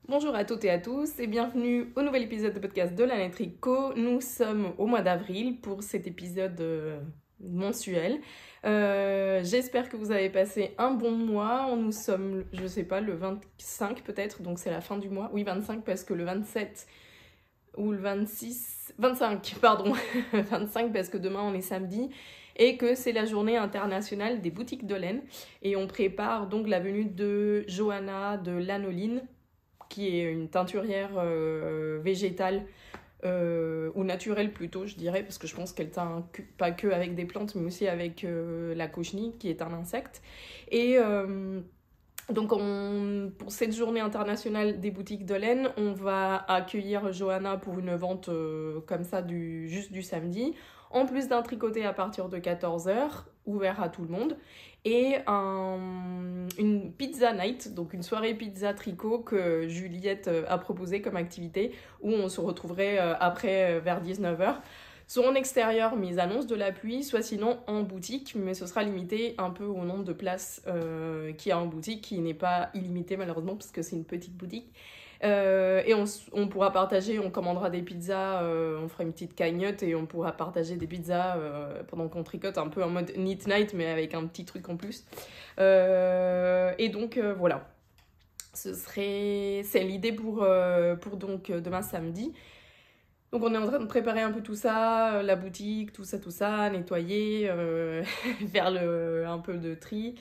Bonjour à toutes et à tous et bienvenue au nouvel épisode de podcast de la Tricot. Nous sommes au mois d'avril pour cet épisode mensuel. J'espère que vous avez passé un bon mois. Nous sommes, je sais pas, le 25 peut-être, donc c'est la fin du mois. Oui, 25 parce que le 27 ou le 26... 25, pardon. 25 parce que demain on est samedi et que c'est la journée internationale des boutiques de laine. Et on prépare donc la venue de Johanna de Lanoline, qui est une teinturière végétale ou naturelle plutôt, je dirais, parce que je pense qu'elle teint pas que avec des plantes, mais aussi avec la cochenille, qui est un insecte. Et donc pour cette journée internationale des boutiques de laine, on va accueillir Johanna pour une vente comme ça juste du samedi, en plus d'un tricoté à partir de 14h, ouvert à tout le monde, et une pizza night, donc une soirée pizza tricot que Juliette a proposé comme activité, où on se retrouverait après vers 19h. Soit en extérieur, mais ils annoncent de la pluie, soit sinon en boutique, mais ce sera limité un peu au nombre de places qu'il y a en boutique, qui n'est pas illimité malheureusement, parce que c'est une petite boutique. Et on pourra partager, on commandera des pizzas, on fera une petite cagnotte et on pourra partager des pizzas pendant qu'on tricote, un peu en mode Knit Night, mais avec un petit truc en plus. Et donc voilà, c'est l'idée pour donc demain samedi. Donc on est en train de préparer un peu tout ça, la boutique, tout ça, nettoyer, faire un peu de tri.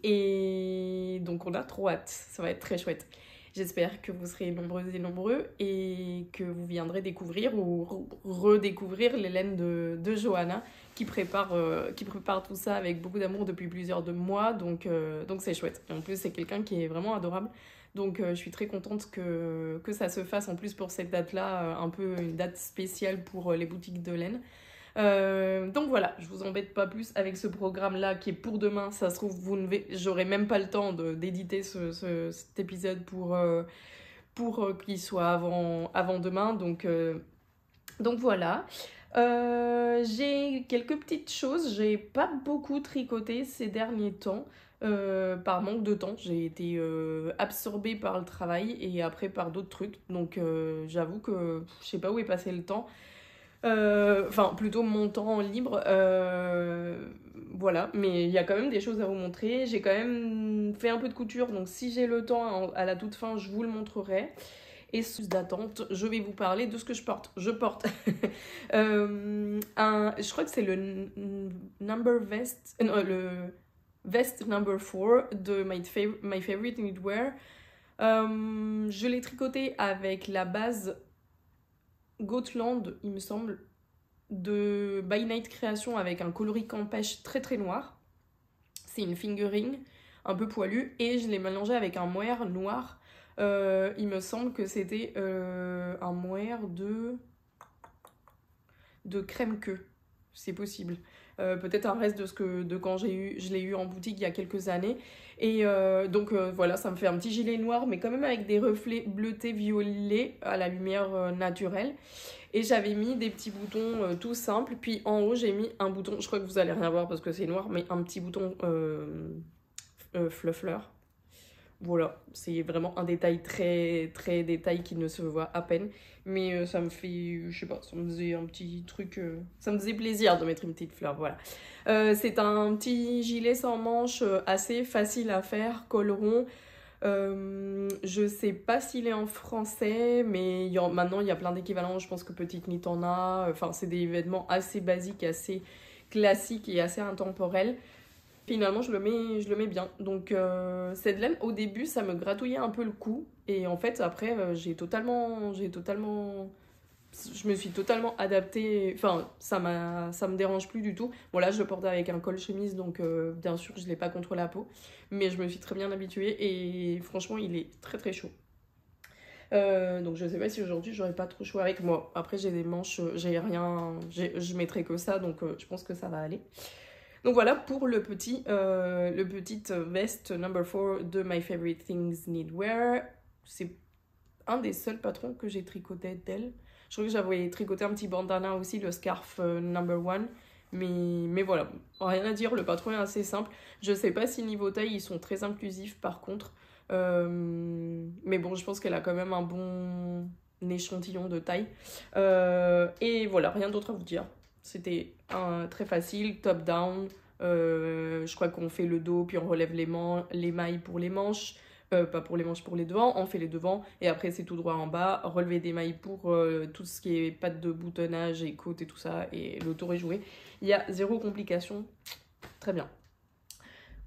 Et donc on a trop hâte, ça va être très chouette. J'espère que vous serez nombreuses et nombreux et que vous viendrez découvrir ou redécouvrir les laines de Johanna qui prépare tout ça avec beaucoup d'amour depuis plusieurs mois, donc c'est chouette. Et en plus c'est quelqu'un qui est vraiment adorable. Donc je suis très contente que ça se fasse en plus pour cette date-là, un peu une date spéciale pour les boutiques de laine. Donc voilà, je vous embête pas plus avec ce programme-là qui est pour demain. Ça se trouve, j'aurai même pas le temps d'éditer cet épisode pour qu'il soit avant demain. Donc voilà. J'ai quelques petites choses. J'ai pas beaucoup tricoté ces derniers temps. Par manque de temps, j'ai été absorbée par le travail et après par d'autres trucs. Donc j'avoue que je sais pas où est passé le temps. Enfin, plutôt mon temps libre. Voilà, mais il y a quand même des choses à vous montrer. J'ai quand même fait un peu de couture, donc si j'ai le temps à la toute fin, je vous le montrerai. Et sous d'attente, je vais vous parler de ce que je porte. Je porte je crois que c'est le number vest, le vest number 4 de My Favorite Knitwear. Je l'ai tricoté avec la base Gotland, il me semble, de By Night Création avec un coloris campèche très très noir. C'est une fingering un peu poilue et je l'ai mélangé avec un mohair noir. Il me semble que c'était un mohair de crème queue, c'est possible. Peut-être un reste de quand je l'ai eu en boutique il y a quelques années. Et donc voilà, ça me fait un petit gilet noir, mais quand même avec des reflets bleutés violets à la lumière naturelle. Et j'avais mis des petits boutons tout simples. Puis en haut, j'ai mis un bouton, je crois que vous allez rien voir parce que c'est noir, mais un petit bouton fluffleur. Voilà, c'est vraiment un détail très très détail qui ne se voit à peine. Mais ça me fait, je sais pas, ça me faisait un petit truc, ça me faisait plaisir de mettre une petite fleur, voilà. C'est un petit gilet sans manches assez facile à faire, col rond. Je sais pas s'il est en français, mais maintenant il y a plein d'équivalents. Je pense que Petite Knit en a. Enfin, c'est des vêtements assez basiques, assez classiques et assez intemporels. Finalement, je le mets bien. Donc, cette laine, au début, ça me gratouillait un peu le cou. Et en fait, après, je me suis totalement adaptée. Enfin, ça me dérange plus du tout. Bon, là, je le porte avec un col chemise, donc bien sûr, je l'ai pas contre la peau. Mais je me suis très bien habituée et franchement, il est très très chaud. Donc je sais pas si aujourd'hui j'aurais pas trop chaud avec moi. Après j'ai des manches, j'ai rien, je mettrai que ça, donc je pense que ça va aller. Donc voilà pour le petit vest number 4 de My Favorite Things Knitwear. C'est un des seuls patrons que j'ai tricoté d'elle. Je crois que j'avais tricoté un petit bandana aussi, le scarf number 1. Mais voilà, rien à dire, le patron est assez simple. Je sais pas si niveau taille ils sont très inclusifs par contre. Mais bon, je pense qu'elle a quand même un bon échantillon de taille. Et voilà, rien d'autre à vous dire. C'était très facile, top down. Je crois qu'on fait le dos, puis on relève les mailles pour les manches. Pas pour les manches, pour les devants. On fait les devants et après c'est tout droit en bas. Relever des mailles pour tout ce qui est pattes de boutonnage et côtes et tout ça. Et le tour est joué. Il y a zéro complication. Très bien.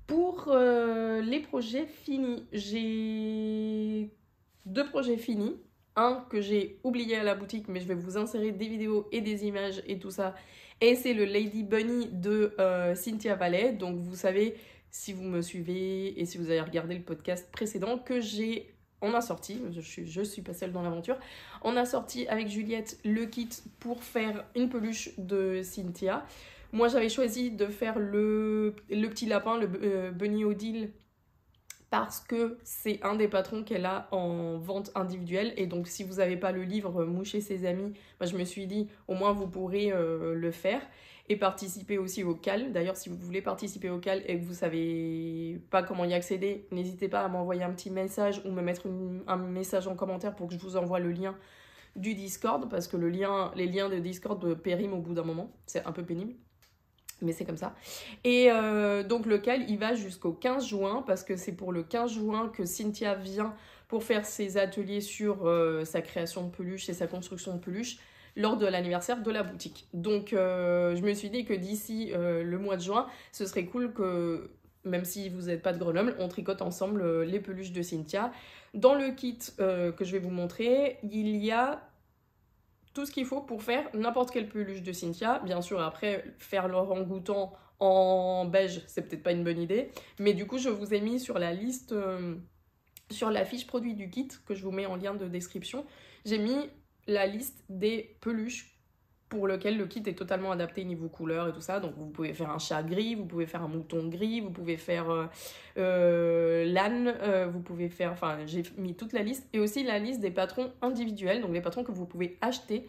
Pour les projets finis, j'ai 2 projets finis. Un que j'ai oublié à la boutique, mais je vais vous insérer des vidéos et des images et tout ça. Et c'est le Lady Bunny de Cynthia Valley. Donc vous savez, si vous me suivez et si vous avez regardé le podcast précédent, que on a sorti, je suis pas seule dans l'aventure, on a sorti avec Juliette le kit pour faire une peluche de Cynthia. Moi j'avais choisi de faire le petit lapin, le Bunny Odile, parce que c'est un des patrons qu'elle a en vente individuelle. Et donc, si vous n'avez pas le livre Moucher ses amis, moi, je me suis dit, au moins, vous pourrez le faire. Et participer aussi au CAL. D'ailleurs, si vous voulez participer au CAL et que vous ne savez pas comment y accéder, n'hésitez pas à m'envoyer un petit message ou me mettre un message en commentaire pour que je vous envoie le lien du Discord. Parce que les liens de Discord périment au bout d'un moment. C'est un peu pénible. Mais c'est comme ça. Et donc le CAL, il va jusqu'au 15 juin, parce que c'est pour le 15 juin que Cynthia vient pour faire ses ateliers sur sa création de peluche et sa construction de peluche lors de l'anniversaire de la boutique. Donc je me suis dit que d'ici le mois de juin, ce serait cool que, même si vous n'êtes pas de Grenoble, on tricote ensemble les peluches de Cynthia. Dans le kit que je vais vous montrer, il y a tout ce qu'il faut pour faire n'importe quelle peluche de Cynthia. Bien sûr, après, faire l'orang-outan en beige, c'est peut-être pas une bonne idée. Mais du coup, je vous ai mis sur la liste, sur la fiche produit du kit, que je vous mets en lien de description, j'ai mis la liste des peluches pour lequel le kit est totalement adapté niveau couleur et tout ça. Donc vous pouvez faire un chat gris, vous pouvez faire un mouton gris, vous pouvez faire l'âne, vous pouvez faire... Enfin, j'ai mis toute la liste. Et aussi la liste des patrons individuels, donc les patrons que vous pouvez acheter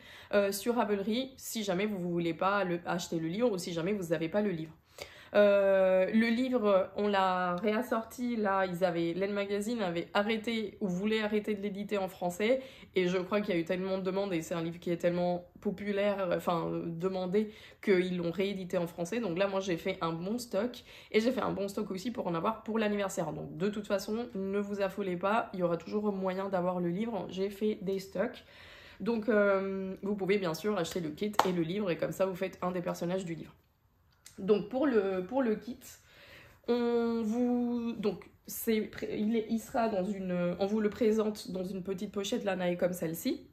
sur Ravelry si jamais vous ne voulez pas acheter le livre ou si jamais vous n'avez pas le livre. Le livre, on l'a réassorti, là, Len Magazine avait arrêté ou voulait arrêter de l'éditer en français, et je crois qu'il y a eu tellement de demandes, et c'est un livre qui est tellement populaire, enfin demandé, qu'ils l'ont réédité en français. Donc là, moi, j'ai fait un bon stock, et j'ai fait un bon stock aussi pour en avoir pour l'anniversaire. Donc de toute façon, ne vous affolez pas, il y aura toujours moyen d'avoir le livre, j'ai fait des stocks. Donc vous pouvez bien sûr acheter le kit et le livre, et comme ça, vous faites un des personnages du livre. Donc pour le kit, il sera dans on vous le présente dans une petite pochette Lanae comme celle-ci.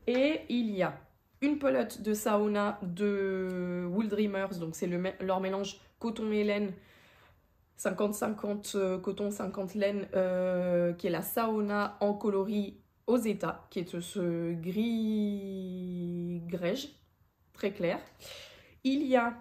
Et il y a une pelote de sauna de Wool Dreamers, donc c'est leur mélange coton et laine, 50-50 coton, 50 laine, qui est la sauna en coloris aux États, qui est ce gris grège, très clair. Il y a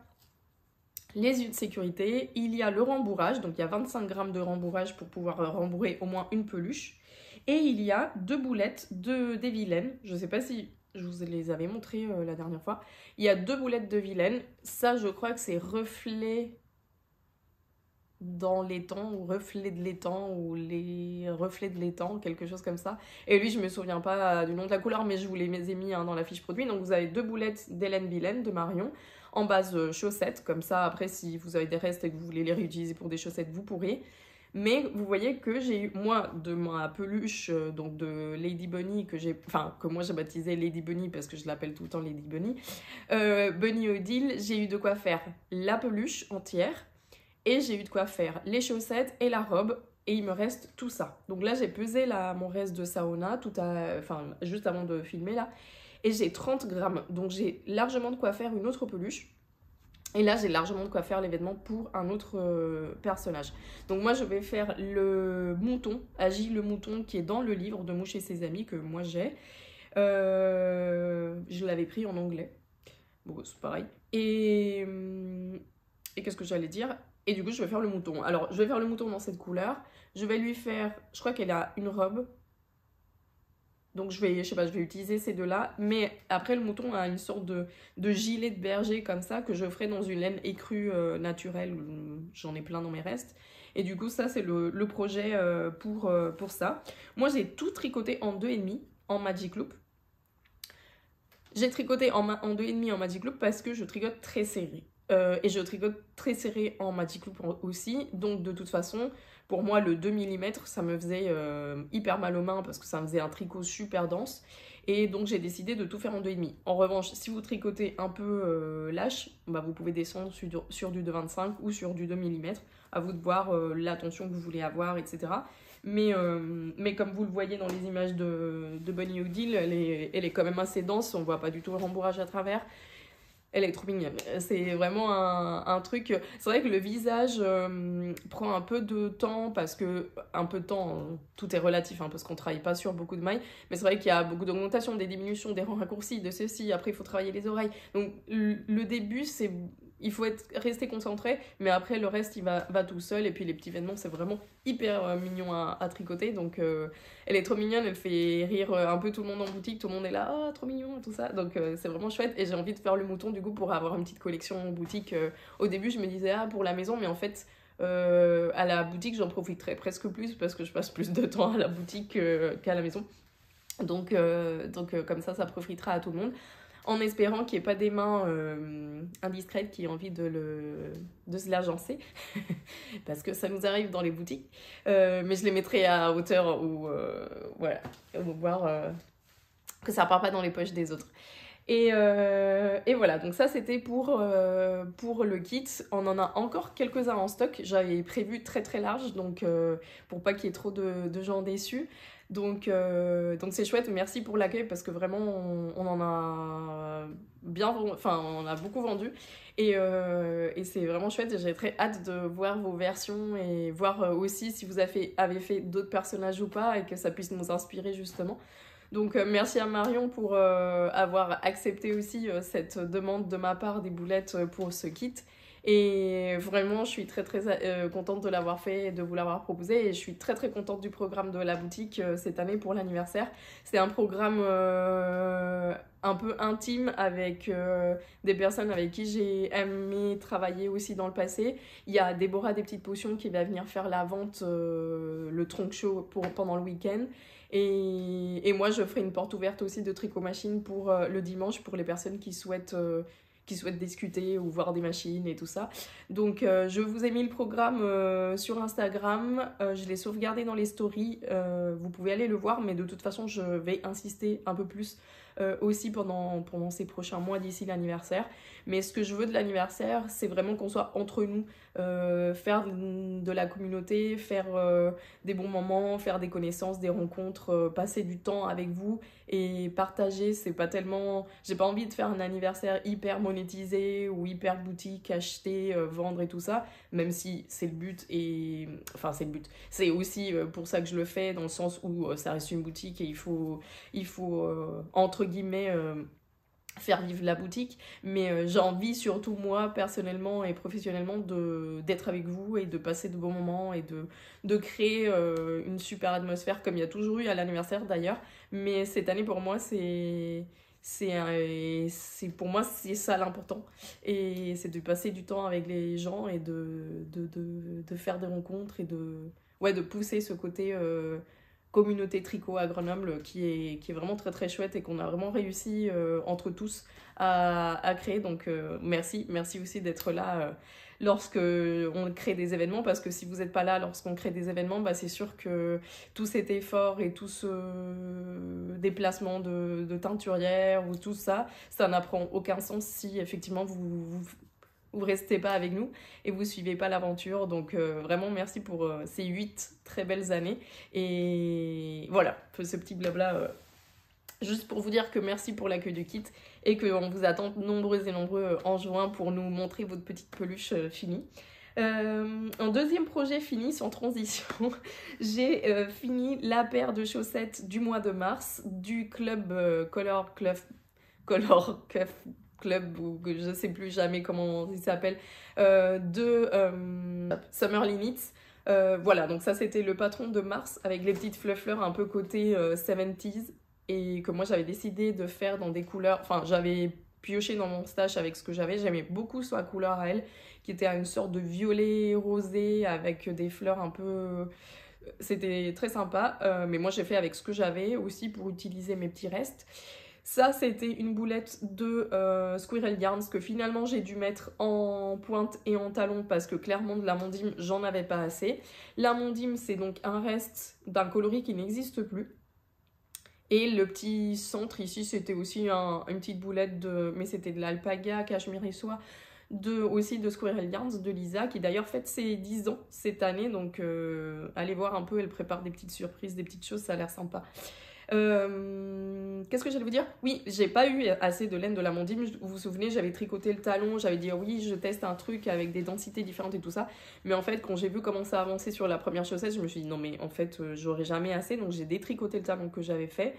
les yeux de sécurité, il y a le rembourrage, donc il y a 25 grammes de rembourrage pour pouvoir rembourrer au moins une peluche. Et il y a 2 boulettes des Vilaine, je ne sais pas si je vous les avais montrées la dernière fois. Il y a 2 boulettes de Vilaine, ça je crois que c'est reflet dans l'étang ou reflet de l'étang ou les reflets de l'étang, quelque chose comme ça. Et lui, je me souviens pas du nom de la couleur, mais je vous les ai mis dans la fiche produit. Donc vous avez 2 boulettes d'Hélène Vilaine de Marion en base chaussettes, comme ça après si vous avez des restes et que vous voulez les réutiliser pour des chaussettes, vous pourrez. Mais vous voyez que j'ai eu, moi, de ma peluche, donc de Lady Bunny, que moi j'ai baptisé Lady Bunny parce que je l'appelle tout le temps Lady Bunny, Bunny Odile, j'ai eu de quoi faire la peluche entière, et j'ai eu de quoi faire les chaussettes et la robe, et il me reste tout ça. Donc là, j'ai pesé mon reste de sauna, juste avant de filmer là, et j'ai 30 grammes. Donc j'ai largement de quoi faire une autre peluche. Et là, j'ai largement de quoi faire les vêtements pour un autre personnage. Donc moi, je vais faire le mouton, Agi le mouton, qui est dans le livre de Moucher ses amis, que moi j'ai. Je l'avais pris en anglais. Bon, c'est pareil. Et qu'est-ce que j'allais dire ? Et du coup, je vais faire le mouton. Alors, je vais faire le mouton dans cette couleur. Je vais lui faire... Je crois qu'elle a une robe. Donc, je vais utiliser ces deux-là. Mais après, le mouton a une sorte de gilet de berger comme ça que je ferai dans une laine écrue naturelle. J'en ai plein dans mes restes. Et du coup, ça, c'est le projet pour ça. Moi, j'ai tout tricoté en 2,5 en Magic Loop. J'ai tricoté en 2,5 en Magic Loop parce que je tricote très serré. Et je tricote très serré en Magic Loop aussi. Donc de toute façon, pour moi, le 2 mm, ça me faisait hyper mal aux mains parce que ça me faisait un tricot super dense. Et donc j'ai décidé de tout faire en 2,5. En revanche, si vous tricotez un peu lâche, bah, vous pouvez descendre sur du 2,25 ou sur du 2 mm. À vous de voir la tension que vous voulez avoir, etc. Mais comme vous le voyez dans les images de Bunny Odile, elle est quand même assez dense, on voit pas du tout le rembourrage à travers. Elle est trop mignonne. C'est vraiment un truc... C'est vrai que le visage prend un peu de temps, parce que... Un peu de temps, tout est relatif, hein, parce qu'on travaille pas sur beaucoup de mailles, mais c'est vrai qu'il y a beaucoup d'augmentation, des diminutions, des rangs raccourcis, de ceci, après il faut travailler les oreilles. Donc le début, c'est... Il faut rester concentré, mais après le reste il va tout seul. Et puis les petits vêtements, c'est vraiment hyper mignon à tricoter. Donc elle est trop mignonne, elle fait rire un peu tout le monde en boutique. Tout le monde est là, oh trop mignon, tout ça. Donc c'est vraiment chouette. Et j'ai envie de faire le mouton du coup pour avoir une petite collection en boutique. Au début, je me disais, ah pour la maison, mais en fait, à la boutique, j'en profiterai presque plus parce que je passe plus de temps à la boutique qu'à la maison. Donc comme ça profitera à tout le monde. En espérant qu'il n'y ait pas des mains indiscrètes qui aient envie de se l'agencer. Parce que ça nous arrive dans les boutiques. Mais je les mettrai à hauteur où, voilà, on va voir que ça ne part pas dans les poches des autres. Et voilà, donc ça c'était pour le kit. On en a encore quelques-uns en stock. J'avais prévu très très large, donc pour pas qu'il y ait trop de gens déçus. Donc c'est chouette, merci pour l'accueil parce que vraiment on en a on a beaucoup vendu et c'est vraiment chouette et j'ai très hâte de voir vos versions et voir aussi si vous avez fait d'autres personnages ou pas et que ça puisse nous inspirer justement. Donc merci à Marion pour avoir accepté aussi cette demande de ma part des boulettes pour ce kit. Et vraiment, je suis très très contente de l'avoir fait et de vous l'avoir proposé. Et je suis très très contente du programme de la boutique cette année pour l'anniversaire. C'est un programme un peu intime avec des personnes avec qui j'ai aimé travailler aussi dans le passé. Il y a Déborah des Petites Potions qui va venir faire la vente, le trunk show pendant le week-end. Et moi, je ferai une porte ouverte aussi de Tricot Machine pour le dimanche pour les personnes qui souhaitent discuter ou voir des machines et tout ça. Donc je vous ai mis le programme sur Instagram, je l'ai sauvegardé dans les stories, vous pouvez aller le voir, mais de toute façon je vais insister un peu plus aussi pendant ces prochains mois d'ici l'anniversaire. Mais ce que je veux de l'anniversaire, c'est vraiment qu'on soit entre nous, faire de la communauté, faire des bons moments, faire des connaissances, des rencontres, passer du temps avec vous et partager. C'est pas tellement... J'ai pas envie de faire un anniversaire hyper monétisé ou hyper boutique, acheter, vendre et tout ça, même si c'est le but et... Enfin, c'est le but. C'est aussi pour ça que je le fais, dans le sens où ça reste une boutique et il faut entre guillemets... faire vivre la boutique, mais j'ai envie surtout moi personnellement et professionnellement d'être avec vous et de passer de bons moments et de créer une super atmosphère comme il y a toujours eu à l'anniversaire d'ailleurs. Mais cette année pour moi pour moi c'est ça l'important, et c'est de passer du temps avec les gens et de faire des rencontres et de pousser ce côté communauté tricot à Grenoble qui est vraiment très très chouette et qu'on a vraiment réussi entre tous à créer. Donc merci aussi d'être là lorsque on crée des événements, parce que si vous n'êtes pas là lorsqu'on crée des événements, bah, c'est sûr que tout cet effort et tout ce déplacement de teinturière ou tout ça n'apprend aucun sens si effectivement vous restez pas avec nous et vous suivez pas l'aventure. Donc vraiment merci pour ces 8 très belles années. Et voilà, ce petit blabla juste pour vous dire que merci pour l'accueil du kit et qu'on vous attend nombreux et nombreux en juin pour nous montrer votre petite peluche finie. Un deuxième projet fini, sans transition, j'ai fini la paire de chaussettes du mois de mars du club Color Cuff Club, ou que je sais plus jamais comment il s'appelle, de Summer Limits. Voilà, donc ça c'était le patron de mars avec les petites fleurs un peu côté 70s, et que moi j'avais décidé de faire dans des couleurs, enfin j'avais pioché dans mon stash avec ce que j'avais. J'aimais beaucoup sa couleur à elle, qui était à une sorte de violet rosé avec des fleurs un peu... C'était très sympa, mais moi j'ai fait avec ce que j'avais aussi pour utiliser mes petits restes. Ça, c'était une boulette de Squirrel Yarns que finalement j'ai dû mettre en pointe et en talon parce que clairement de la mondim, j'en avais pas assez. La mondim, c'est donc un reste d'un coloris qui n'existe plus. Et le petit centre ici, c'était aussi une petite boulette de... Mais c'était de l'alpaga, cachemire et soie, aussi de Squirrel Yarns, de Lisa, qui d'ailleurs fête ses 10 ans cette année. Donc allez voir un peu, elle prépare des petites surprises, des petites choses, ça a l'air sympa. Qu'est-ce que j'allais vous dire? Oui, j'ai pas eu assez de laine de la mondim. Vous vous souvenez, j'avais tricoté le talon, j'avais dit oui, je teste un truc avec des densités différentes et tout ça. Mais en fait, quand j'ai vu comment ça avançait sur la première chaussette, je me suis dit non, mais en fait, j'aurais jamais assez. Donc j'ai détricoté le talon que j'avais fait.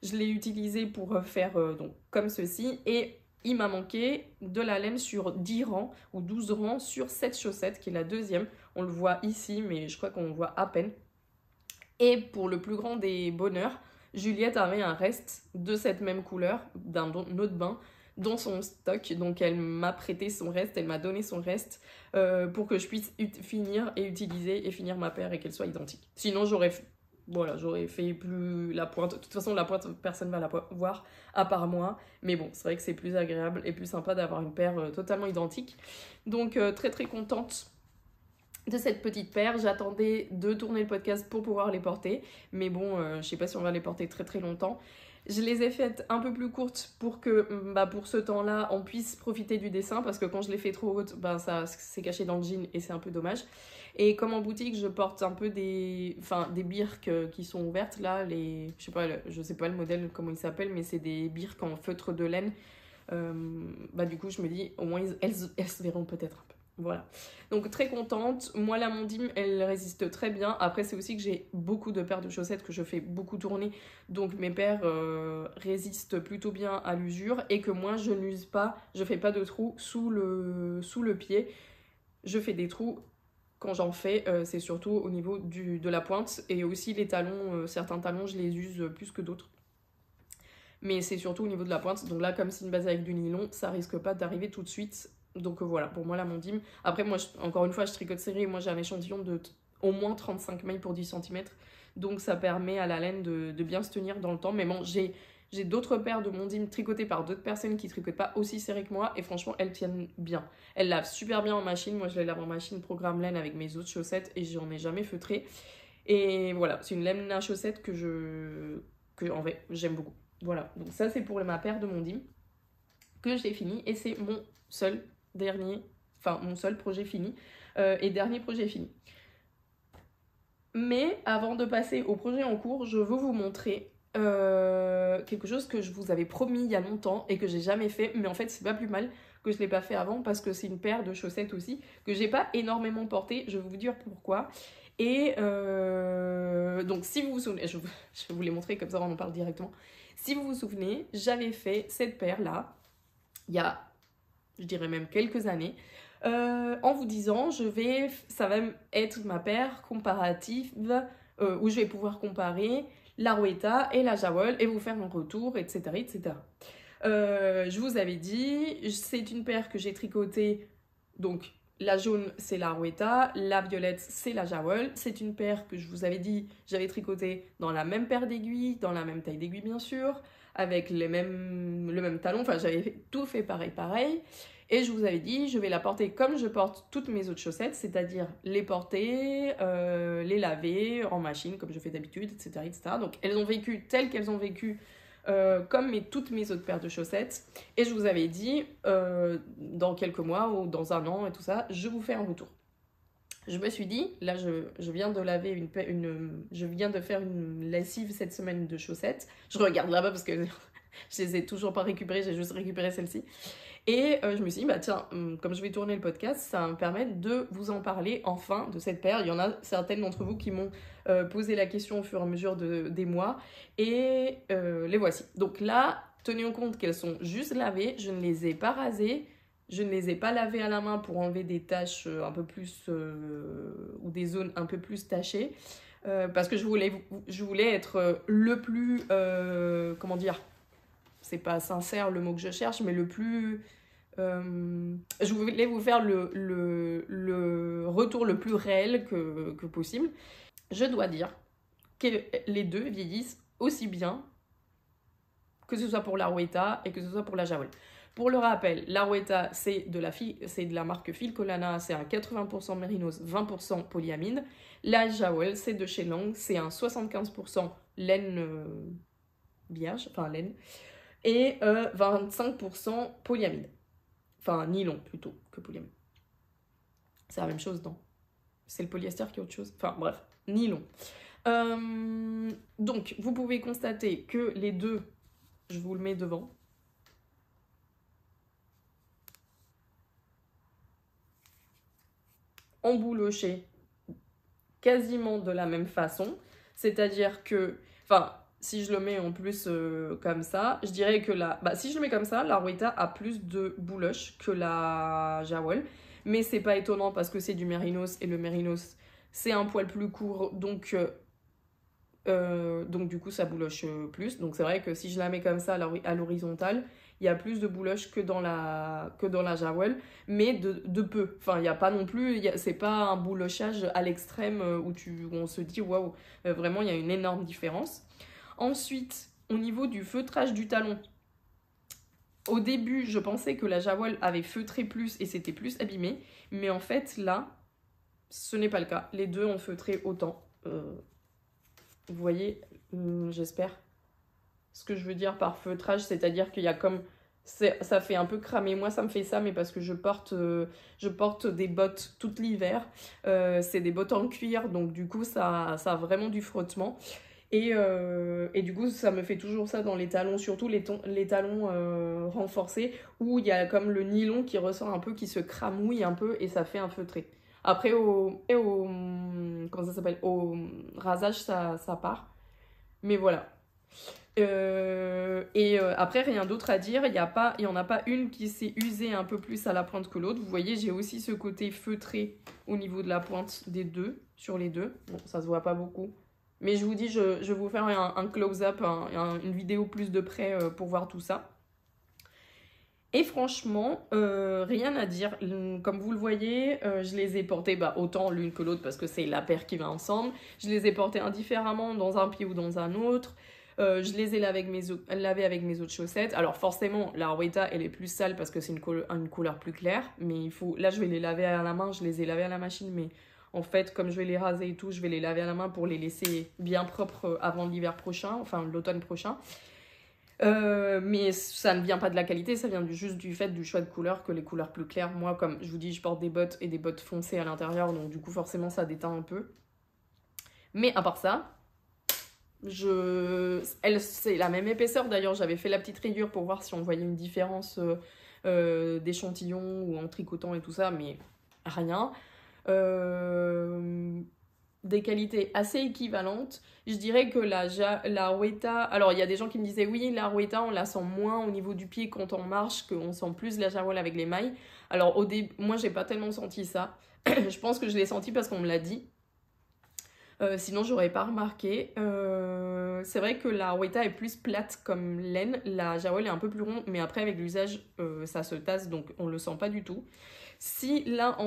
Je l'ai utilisé pour faire donc, comme ceci. Et il m'a manqué de la laine sur 10 rangs ou 12 rangs sur cette chaussette qui est la deuxième. On le voit ici, mais je crois qu'on le voit à peine. Et pour le plus grand des bonheurs, Juliette avait un reste de cette même couleur, d'un autre bain, dans son stock. Donc elle m'a prêté son reste, elle m'a donné son reste pour que je puisse finir et utiliser et finir ma paire et qu'elle soit identique. Sinon j'aurais fait plus la pointe. De toute façon la pointe, personne ne va la voir à part moi. Mais bon, c'est vrai que c'est plus agréable et plus sympa d'avoir une paire totalement identique. Donc très très contente de cette petite paire. J'attendais de tourner le podcast pour pouvoir les porter, mais bon, je sais pas si on va les porter très très longtemps. Je les ai faites un peu plus courtes pour que pour ce temps-là on puisse profiter du dessin, parce que quand je les fais trop hautes, ça s'est caché dans le jean et c'est un peu dommage. Et comme en boutique je porte un peu des birques qui sont ouvertes là, je sais pas le modèle comment il s'appelle, mais c'est des birques en feutre de laine. Du coup je me dis au moins elles se verront peut-être un peu. Voilà, donc très contente. Moi la mondim elle résiste très bien. Après c'est aussi que j'ai beaucoup de paires de chaussettes que je fais beaucoup tourner, donc mes paires résistent plutôt bien à l'usure, et que moi je n'use pas, je fais pas de trous sous le pied. Je fais des trous quand j'en fais, c'est surtout au niveau de la pointe, et aussi les talons, certains talons je les use plus que d'autres. Mais c'est surtout au niveau de la pointe, donc là comme c'est une base avec du nylon, ça risque pas d'arriver tout de suite. Donc voilà, pour moi la mondim. Après moi, encore une fois, je tricote serré. Moi j'ai un échantillon de au moins 35 mailles pour 10 cm. Donc ça permet à la laine de bien se tenir dans le temps. Mais bon, j'ai d'autres paires de mondim tricotées par d'autres personnes qui tricotent pas aussi serré que moi. Et franchement, elles tiennent bien. Elles lavent super bien en machine. Moi je les lave en machine programme laine avec mes autres chaussettes et j'en ai jamais feutré. Et voilà, c'est une laine à chaussettes que en fait j'aime beaucoup. Voilà, donc ça c'est pour ma paire de mondim que j'ai fini. Et c'est mon seul projet fini et dernier projet fini. Mais avant de passer au projet en cours, je veux vous montrer quelque chose que je vous avais promis il y a longtemps et que j'ai jamais fait, mais en fait c'est pas plus mal que je l'ai pas fait avant, parce que c'est une paire de chaussettes aussi que j'ai pas énormément portée. Je vais vous dire pourquoi. Et donc si vous vous souvenez, je vais vous les montrer comme ça on en parle directement. Si vous vous souvenez, j'avais fait cette paire là il y a, je dirais même quelques années, en vous disant ça va être ma paire comparative où je vais pouvoir comparer la Rowetta et la Jawol et vous faire un retour, etc. etc. Je vous avais dit, c'est une paire que j'ai tricotée, donc la jaune c'est la Rowetta, la violette c'est la Jawol. C'est une paire que je vous avais dit, j'avais tricotée dans la même paire d'aiguilles, dans la même taille d'aiguille bien sûr, avec le même talon, enfin j'avais tout fait pareil. Et je vous avais dit, je vais la porter comme je porte toutes mes autres chaussettes, c'est-à-dire les porter, les laver en machine comme je fais d'habitude, etc., etc. Donc elles ont vécu telles qu'elles ont vécu comme toutes mes autres paires de chaussettes. Et je vous avais dit, dans quelques mois ou dans un an et tout ça, je vous fais un retour. Je me suis dit, là je viens de laver je viens de faire une lessive cette semaine de chaussettes. Je regarde là-bas parce que je les ai toujours pas récupérées, j'ai juste récupéré celle-ci. Et je me suis dit, tiens, comme je vais tourner le podcast, ça va me permettre de vous en parler enfin de cette paire. Il y en a certaines d'entre vous qui m'ont posé la question au fur et à mesure des mois. Et les voici. Donc là, tenez en compte qu'elles sont juste lavées. Je ne les ai pas rasées. Je ne les ai pas lavées à la main pour enlever des taches un peu plus... ou des zones un peu plus tachées. Parce que je voulais être le plus... comment dire ? c'est pas sincère le mot que je cherche, mais le plus... je voulais vous faire le retour le plus réel que possible. Je dois dire que les deux vieillissent aussi bien, que ce soit pour la Rueda et que ce soit pour la Jawel. Pour le rappel, la Rueda, c'est de la marque Filcolana, c'est un 80% mérinos, 20% polyamide. La Jawel, c'est de chez Lang, c'est un 75% laine vierge, enfin laine, et 25% polyamide. Enfin, nylon plutôt que polyamide. C'est la même chose, non? C'est le polyester qui est autre chose. Enfin, bref, nylon. Donc, vous pouvez constater que les deux, je vous le mets devant, emboulochés quasiment de la même façon. C'est-à-dire que, enfin, si je le mets en plus comme ça, je dirais que si je le mets comme ça, la Rueda a plus de bouloches que la Jawel. Mais c'est pas étonnant parce que c'est du mérinos et le mérinos, c'est un poil plus court, donc du coup ça bouloche plus. Donc c'est vrai que si je la mets comme ça à l'horizontale, il y a plus de bouloche que dans la Jawel, mais de peu. Enfin, il n'y a pas non plus, c'est pas un boulochage à l'extrême où on se dit waouh, vraiment il y a une énorme différence. Ensuite, au niveau du feutrage du talon, au début je pensais que la Jawel avait feutré plus et c'était plus abîmé, mais en fait là, ce n'est pas le cas. Les deux ont feutré autant. Vous voyez, j'espère ce que je veux dire par feutrage, c'est-à-dire qu'il y a comme... ça fait un peu cramer. Moi, ça me fait ça, mais parce que je porte des bottes tout l'hiver. C'est des bottes en cuir, donc du coup, ça a vraiment du frottement. Et du coup, ça me fait toujours ça dans les talons, surtout les talons renforcés, où il y a comme le nylon qui ressort un peu, qui se cramouille un peu, et ça fait un feutré. Après, comment ça s'appelle, au rasage, ça part. Mais voilà. Après, rien d'autre à dire. Il y en a pas une qui s'est usée un peu plus à la pointe que l'autre. Vous voyez, j'ai aussi ce côté feutré au niveau de la pointe des deux, sur les deux. Bon, ça se voit pas beaucoup. Mais je vous dis, je vais vous faire un close-up, une vidéo plus de près pour voir tout ça. Et franchement, rien à dire. Comme vous le voyez, je les ai portées autant l'une que l'autre parce que c'est la paire qui va ensemble. Je les ai portées indifféremment dans un pied ou dans un autre. Je les ai lavées avec mes autres chaussettes. Alors forcément, la Rueda, elle est plus sale parce que c'est une couleur plus claire. Mais là, je vais les laver à la main. Je les ai lavées à la machine. Mais en fait, comme je vais les raser et tout, je vais les laver à la main pour les laisser bien propres avant l'hiver prochain. Enfin, l'automne prochain. Mais ça ne vient pas de la qualité, ça vient juste du fait du choix de couleurs, que les couleurs plus claires, moi comme je vous dis, je porte des bottes et des bottes foncées à l'intérieur, donc du coup forcément ça déteint un peu. Mais à part ça, c'est la même épaisseur. D'ailleurs j'avais fait la petite rayure pour voir si on voyait une différence d'échantillon ou en tricotant et tout ça, mais rien. Des qualités assez équivalentes. Je dirais que la Rueda... Alors, il y a des gens qui me disaient, oui, la Rueda, on la sent moins au niveau du pied quand on marche, qu'on sent plus la Jawel avec les mailles. Alors, au début, moi, j'ai pas tellement senti ça. Je pense que je l'ai senti parce qu'on me l'a dit. Sinon, j'aurais pas remarqué. C'est vrai que la Rueda est plus plate comme laine. La Jawel est un peu plus ronde, mais après, avec l'usage, ça se tasse, donc on le sent pas du tout. Si là,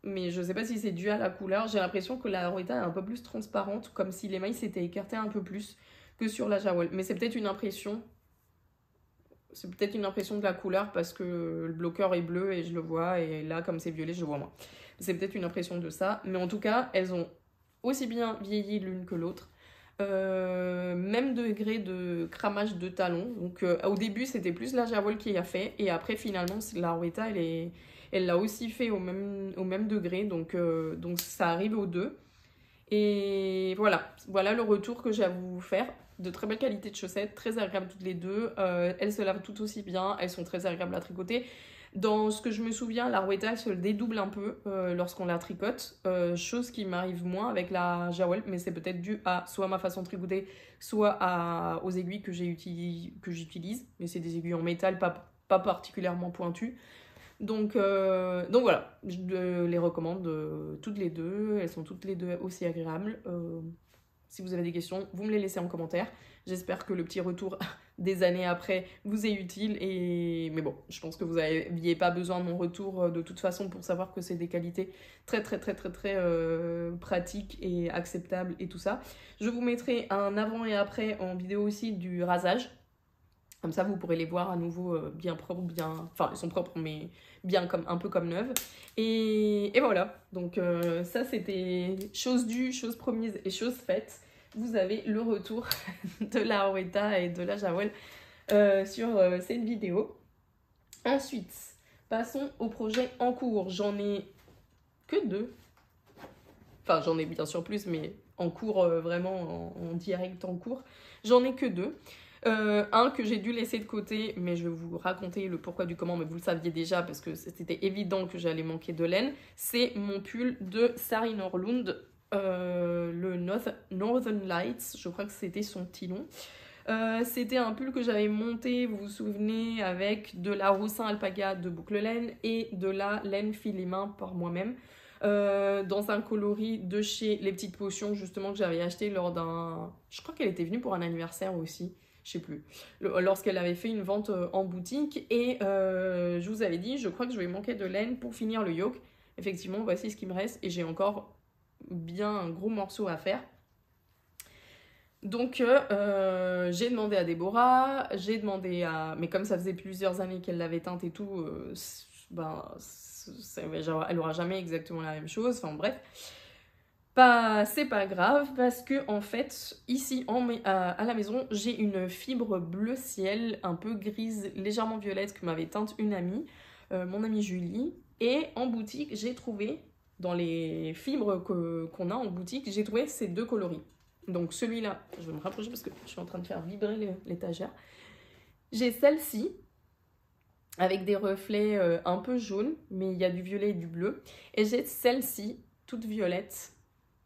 mais je sais pas si c'est dû à la couleur, j'ai l'impression que la Rueda est un peu plus transparente, comme si les mailles s'étaient écartées un peu plus que sur la Jawel. Mais c'est peut-être une impression. C'est peut-être une impression de la couleur parce que le bloqueur est bleu et je le vois, et là, comme c'est violet, je le vois moins. C'est peut-être une impression de ça, mais en tout cas, elles ont aussi bien vieilli l'une que l'autre. Même degré de cramage de talons. Donc au début, c'était plus la Jawel qui a fait, et après, finalement, la Rueda, elle l'a aussi fait au même degré, donc ça arrive aux deux. Et voilà le retour que j'ai à vous faire. De très belle qualité de chaussettes, très agréables toutes les deux. Elles se lavent toutes aussi bien, elles sont très agréables à tricoter. Dans ce que je me souviens, la Rueda, elle se dédouble un peu lorsqu'on la tricote, chose qui m'arrive moins avec la Jawel, mais c'est peut-être dû à soit ma façon de tricoter, soit aux aiguilles que j'utilise. Mais c'est des aiguilles en métal, pas particulièrement pointues. Donc voilà, je les recommande toutes les deux. Elles sont toutes les deux aussi agréables. Si vous avez des questions, vous me les laissez en commentaire. J'espère que le petit retour des années après vous est utile. Mais bon, je pense que vous n'aviez pas besoin de mon retour de toute façon pour savoir que c'est des qualités très pratiques et acceptables et tout ça. Je vous mettrai un avant et après en vidéo aussi du rasage. Comme ça, vous pourrez les voir à nouveau bien propres, enfin, ils sont propres, mais bien un peu comme neuves. Et voilà, donc ça, c'était chose due, chose promise et chose faite. Vous avez le retour de la Rowetta et de la Jawel sur cette vidéo. Ensuite, passons au projet en cours. J'en ai que 2. Enfin, j'en ai bien sûr plus, mais en cours, vraiment en direct en cours. J'en ai que 2. Un que j'ai dû laisser de côté, mais je vais vous raconter le pourquoi du comment, mais vous le saviez déjà parce que c'était évident que j'allais manquer de laine. C'est mon pull de Sari Norlund, le Northern Lights, je crois que c'était son petit nom. C'était un pull que j'avais monté, vous vous souvenez, avec de la roussin alpaga de boucle laine et de la laine filet main par moi-même. Dans un coloris de chez Les Petites Potions, justement, que j'avais acheté lors d'un... Je crois qu'elle était venue pour un anniversaire aussi. Je sais plus, lorsqu'elle avait fait une vente en boutique. Et je vous avais dit, je crois que je vais manquer de laine pour finir le yoke. Effectivement, voici ce qui me reste. Et j'ai encore bien un gros morceau à faire. Donc, j'ai demandé à Déborah, j'ai demandé à... Mais comme ça faisait plusieurs années qu'elle l'avait teinte et tout, elle aura jamais exactement la même chose. Enfin, bref. C'est pas grave parce que en fait ici à la maison j'ai une fibre bleu ciel un peu grise légèrement violette que m'avait teinte une amie, mon amie Julie, et en boutique j'ai trouvé dans les fibres qu'on a en boutique, j'ai trouvé ces 2 coloris. Donc celui-là, je vais me rapprocher parce que je suis en train de faire vibrer l'étagère. J'ai celle-ci avec des reflets un peu jaunes, mais il y a du violet et du bleu, et j'ai celle-ci toute violette.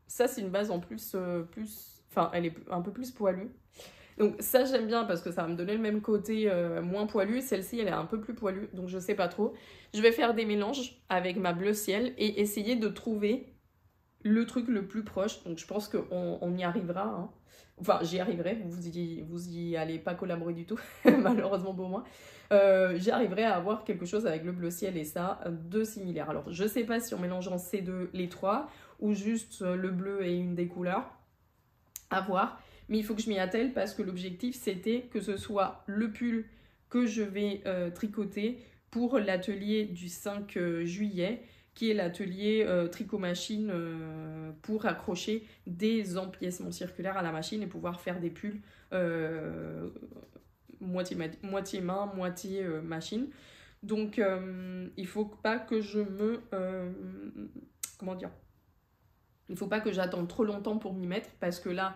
Ça, c'est une base en plus, enfin, elle est un peu plus poilue. Donc ça, j'aime bien parce que ça va me donner le même côté moins poilu. Celle-ci, elle est un peu plus poilue, donc je sais pas trop. Je vais faire des mélanges avec ma bleu ciel et essayer de trouver le truc le plus proche. Donc je pense qu'on y arrivera. Hein. Enfin, j'y arriverai. Vous y allez pas collaborer du tout, malheureusement pour moi. J'y arriverai à avoir quelque chose avec le bleu ciel et ça, de similaire. Alors, je sais pas si en mélangeant ces deux, les trois, ou juste le bleu et une des couleurs, à voir. Mais il faut que je m'y attelle parce que l'objectif, c'était que ce soit le pull que je vais tricoter pour l'atelier du 5 juillet, qui est l'atelier tricot machine pour accrocher des empiècements circulaires à la machine et pouvoir faire des pulls moitié main, moitié machine. Donc il faut pas que je me... comment dire ? Il faut pas que j'attende trop longtemps pour m'y mettre parce que là,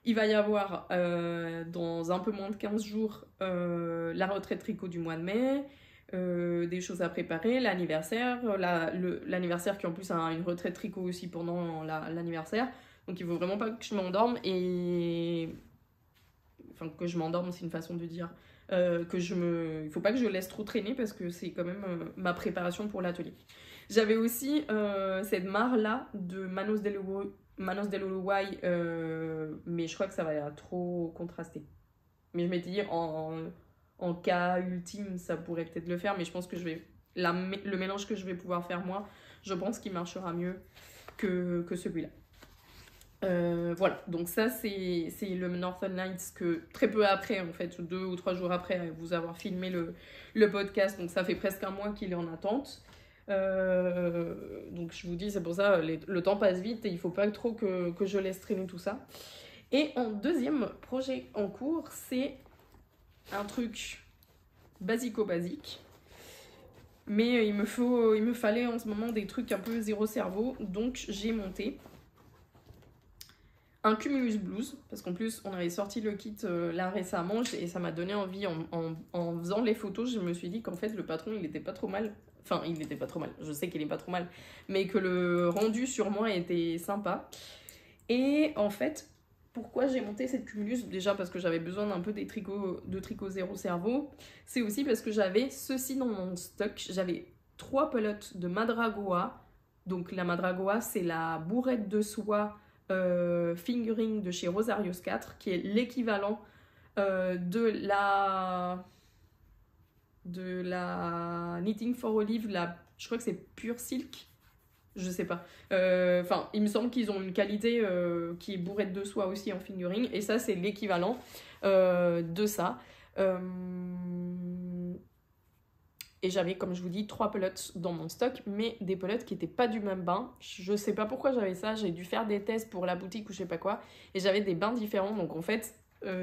il va y avoir dans un peu moins de 15 jours la retraite tricot du mois de mai, des choses à préparer, l'anniversaire, l'anniversaire qui en plus a une retraite tricot aussi pendant l'anniversaire. Donc il faut vraiment pas que je m'endorme et... Enfin, que je m'endorme, c'est une façon de dire. Il faut pas que je laisse trop traîner parce que c'est quand même ma préparation pour l'atelier. J'avais aussi cette mare-là de Manos del Uruguay, mais je crois que ça va trop contraster. Mais je m'étais dit, en cas ultime, ça pourrait peut-être le faire, mais je pense que le mélange que je vais pouvoir faire moi, je pense qu'il marchera mieux que celui-là. Voilà, donc ça c'est le Northern Lights que très peu après, en fait, 2 ou 3 jours après vous avoir filmé le podcast, donc ça fait presque un mois qu'il est en attente. Donc je vous dis, c'est pour ça, le temps passe vite et il faut pas trop que je laisse traîner tout ça. Et en deuxième projet en cours, c'est un truc basico-basique. Mais il me fallait en ce moment des trucs un peu zéro cerveau, donc j'ai monté un Cumulus Blues, parce qu'en plus on avait sorti le kit là récemment et ça m'a donné envie en faisant les photos, je me suis dit qu'en fait le patron il était pas trop mal, enfin il était pas trop mal, je sais qu'il est pas trop mal, mais que le rendu sur moi était sympa. Et en fait, pourquoi j'ai monté cette Cumulus? Déjà parce que j'avais besoin d'un peu de tricot zéro cerveau, c'est aussi parce que j'avais ceci dans mon stock, j'avais 3 pelotes de Madragoa, donc la Madragoa c'est la bourrette de soie fingering de chez Rosarios 4, qui est l'équivalent de la Knitting for Olive, je crois que c'est Pure Silk, je sais pas. Enfin, il me semble qu'ils ont une qualité qui est bourrette de soie aussi en fingering, et ça c'est l'équivalent de ça. Et j'avais, comme je vous dis, 3 pelotes dans mon stock, mais des pelotes qui n'étaient pas du même bain. Je sais pas pourquoi j'avais ça, j'ai dû faire des tests pour la boutique ou je sais pas quoi, et j'avais des bains différents, donc en fait,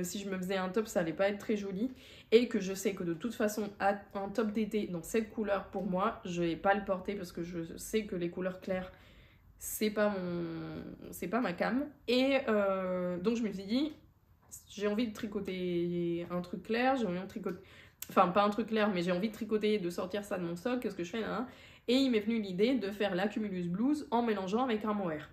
si je me faisais un top, ça allait pas être très joli, et que je sais que de toute façon, un top d'été dans cette couleur, pour moi, je vais pas le porter, parce que je sais que les couleurs claires, c'est pas ma cam, et donc je me suis dit, j'ai envie de tricoter un truc clair, j'ai envie de tricoter... Enfin, pas un truc clair, mais j'ai envie de tricoter, de sortir ça de mon stock, qu'est-ce que je fais là? Et il m'est venu l'idée de faire la Cumulus Blues en mélangeant avec un mohair.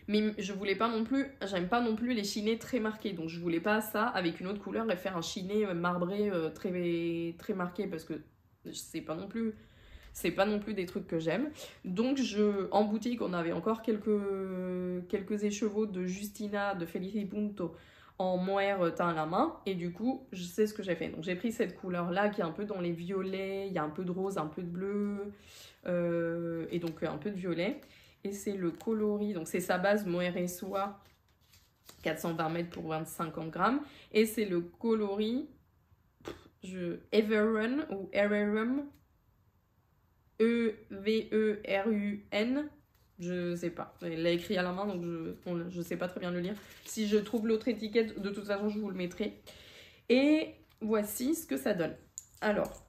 Mais je voulais pas non plus, j'aime pas non plus les chinés très marqués, donc je voulais pas ça avec une autre couleur et faire un chiné marbré très, très marqué, parce que c'est pas non plus des trucs que j'aime. Donc en boutique, on avait encore quelques écheveaux de Justina, de Felici Punto, en mohair teint à la main, et du coup je sais ce que j'ai fait. Donc j'ai pris cette couleur là qui est un peu dans les violets, il y a un peu de rose, un peu de bleu, et donc un peu de violet, et c'est le coloris, donc c'est sa base mohair et soie 420 mètres pour 50 grammes, et c'est le coloris Everrun ou Everrun, E-V-E-R-U-N, je sais pas, il l'a écrit à la main, donc je sais pas très bien le lire. Si je trouve l'autre étiquette, de toute façon je vous le mettrai. Et voici ce que ça donne. Alors,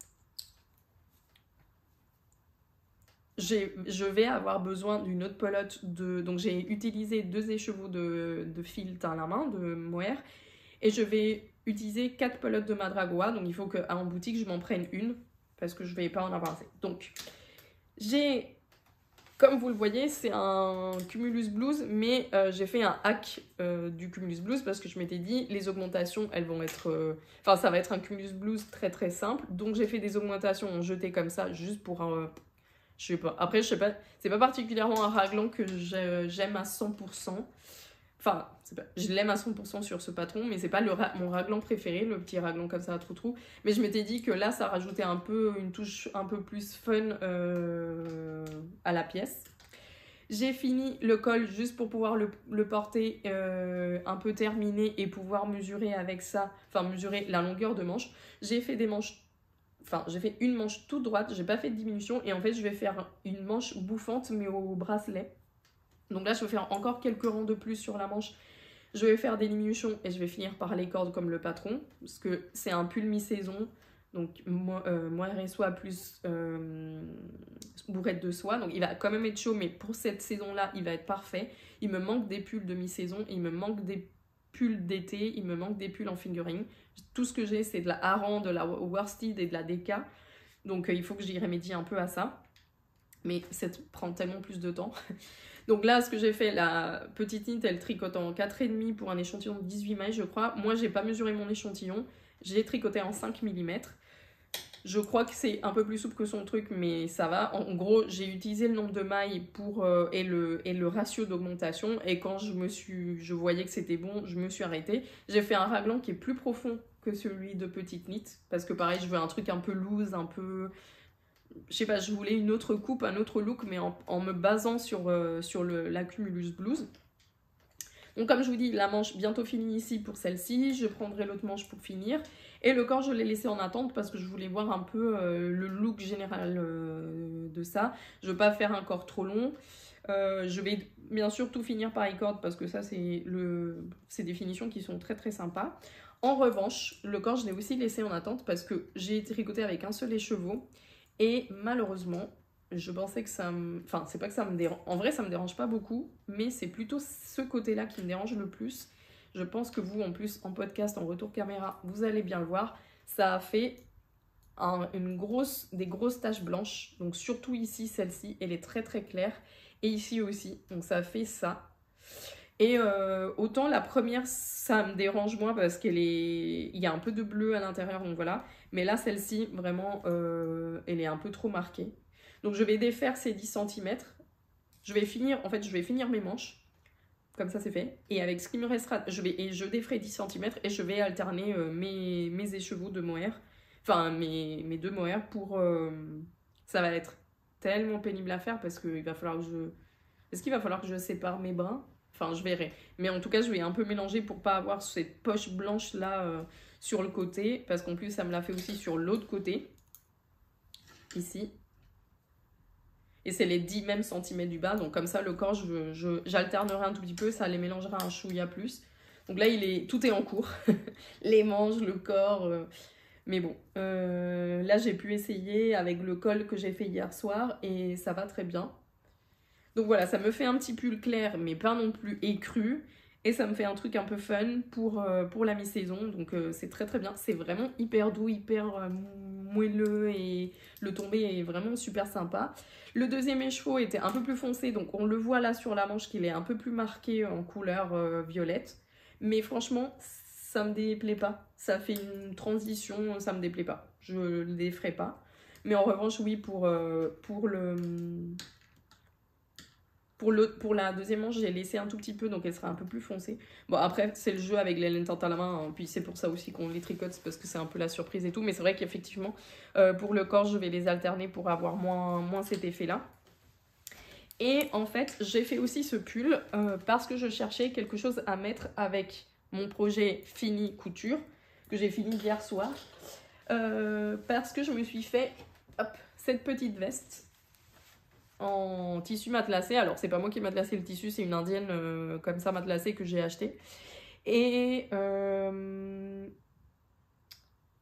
je vais avoir besoin d'une autre pelote donc j'ai utilisé 2 écheveaux de fil teint à la main, de mohair, et je vais utiliser 4 pelotes de Madragoa, donc il faut qu'en boutique je m'en prenne une, parce que je vais pas en avoir assez. Donc, comme vous le voyez, c'est un Cumulus Blues, mais j'ai fait un hack du Cumulus Blues, parce que je m'étais dit, les augmentations, elles vont être... Enfin, ça va être un Cumulus Blues très très simple, donc j'ai fait des augmentations en jeté comme ça, juste pour... je sais pas. Après, je sais pas, c'est pas particulièrement un raglan que j'aime à 100%. Enfin, je l'aime à 100% sur ce patron, mais c'est pas mon raglan préféré, le petit raglan comme ça à trou-trou. Mais je m'étais dit que là, ça rajoutait un peu une touche un peu plus fun à la pièce. J'ai fini le col juste pour pouvoir le porter un peu terminé et pouvoir mesurer avec ça, enfin mesurer la longueur de manche. J'ai fait des manches, enfin j'ai fait une manche toute droite, j'ai pas fait de diminution, et en fait je vais faire une manche bouffante mais au bracelet. Donc là, je vais faire encore quelques rangs de plus sur la manche. Je vais faire des diminutions et je vais finir par les cordes comme le patron, parce que c'est un pull mi-saison. Donc mohair et soie plus bourrette de soie. Donc il va quand même être chaud, mais pour cette saison-là, il va être parfait. Il me manque des pulls de mi-saison, il me manque des pulls d'été, il me manque des pulls en fingering. Tout ce que j'ai, c'est de la Aran, de la worsted et de la Deka. Donc il faut que j'y remédie un peu à ça. Mais ça prend tellement plus de temps. Donc là, ce que j'ai fait, la petite knit, elle tricote en 4,5 pour un échantillon de 18 mailles, je crois. Moi, j'ai pas mesuré mon échantillon. J'ai tricoté en 5 mm. Je crois que c'est un peu plus souple que son truc, mais ça va. En gros, j'ai utilisé le nombre de mailles et le ratio d'augmentation. Et quand je voyais que c'était bon, je me suis arrêtée. J'ai fait un raglan qui est plus profond que celui de petite knit. Parce que pareil, je veux un truc un peu loose, un peu... Je sais pas, je voulais une autre coupe, un autre look, mais en me basant sur la Cumulus Blues. Donc comme je vous dis, la manche bientôt finie ici pour celle-ci, je prendrai l'autre manche pour finir. Et le corps, je l'ai laissé en attente parce que je voulais voir un peu le look général de ça. Je veux pas faire un corps trop long. Je vais bien sûr tout finir par e-cord parce que ça, c'est des finitions qui sont très très sympas. En revanche, le corps, je l'ai aussi laissé en attente parce que j'ai tricoté avec un seul écheveau. Et malheureusement, je pensais que ça me... Enfin, c'est pas que ça me dérange... En vrai, ça me dérange pas beaucoup, mais c'est plutôt ce côté-là qui me dérange le plus. Je pense que vous, en plus, en podcast, en retour caméra, vous allez bien le voir. Ça a fait des grosses taches blanches. Donc surtout ici, celle-ci, elle est très très claire. Et ici aussi, donc ça a fait ça. Et autant la première, ça me dérange moins parce il y a un peu de bleu à l'intérieur, donc voilà. Mais là, celle-ci, vraiment, elle est un peu trop marquée. Donc je vais défaire ces 10 cm. Je vais finir mes manches. Comme ça, c'est fait. Et avec ce qui me restera, je déferai 10 cm et je vais alterner mes écheveaux de mohair. Enfin, mes deux mohair pour... ça va être tellement pénible à faire parce qu'il va falloir que je... Est-ce qu'il va falloir que je sépare mes brins? Enfin, je verrai. Mais en tout cas, je vais un peu mélanger pour pas avoir cette poche blanche là sur le côté. Parce qu'en plus, ça me l'a fait aussi sur l'autre côté. Ici. Et c'est les 10 mêmes centimètres du bas. Donc comme ça, le corps, j'alternerai un tout petit peu. Ça les mélangera un chouïa plus. Donc là, tout est en cours. Les manches, le corps. Mais bon, là, j'ai pu essayer avec le col que j'ai fait hier soir. Et ça va très bien. Donc voilà, ça me fait un petit pull clair, mais pas non plus écru. Et ça me fait un truc un peu fun pour la mi-saison. Donc c'est très très bien. C'est vraiment hyper doux, hyper moelleux et le tombé est vraiment super sympa. Le deuxième écheveau était un peu plus foncé. Donc on le voit là sur la manche qu'il est un peu plus marqué en couleur violette. Mais franchement, ça me déplaît pas. Ça fait une transition, ça me déplaît pas. Je le déferai pas. Mais en revanche, oui, pour la deuxième manche, j'ai laissé un tout petit peu, donc elle sera un peu plus foncée. Bon, après, c'est le jeu avec les laines teintes à la main, hein, puis c'est pour ça aussi qu'on les tricote, c'est parce que c'est un peu la surprise et tout. Mais c'est vrai qu'effectivement, pour le corps, je vais les alterner pour avoir moins cet effet-là. Et en fait, j'ai fait aussi ce pull parce que je cherchais quelque chose à mettre avec mon projet fini couture, que j'ai fini hier soir. Parce que je me suis fait cette petite veste en tissu matelassé. Alors c'est pas moi qui ai matelassé le tissu, c'est une indienne comme ça matelassée que j'ai acheté. Et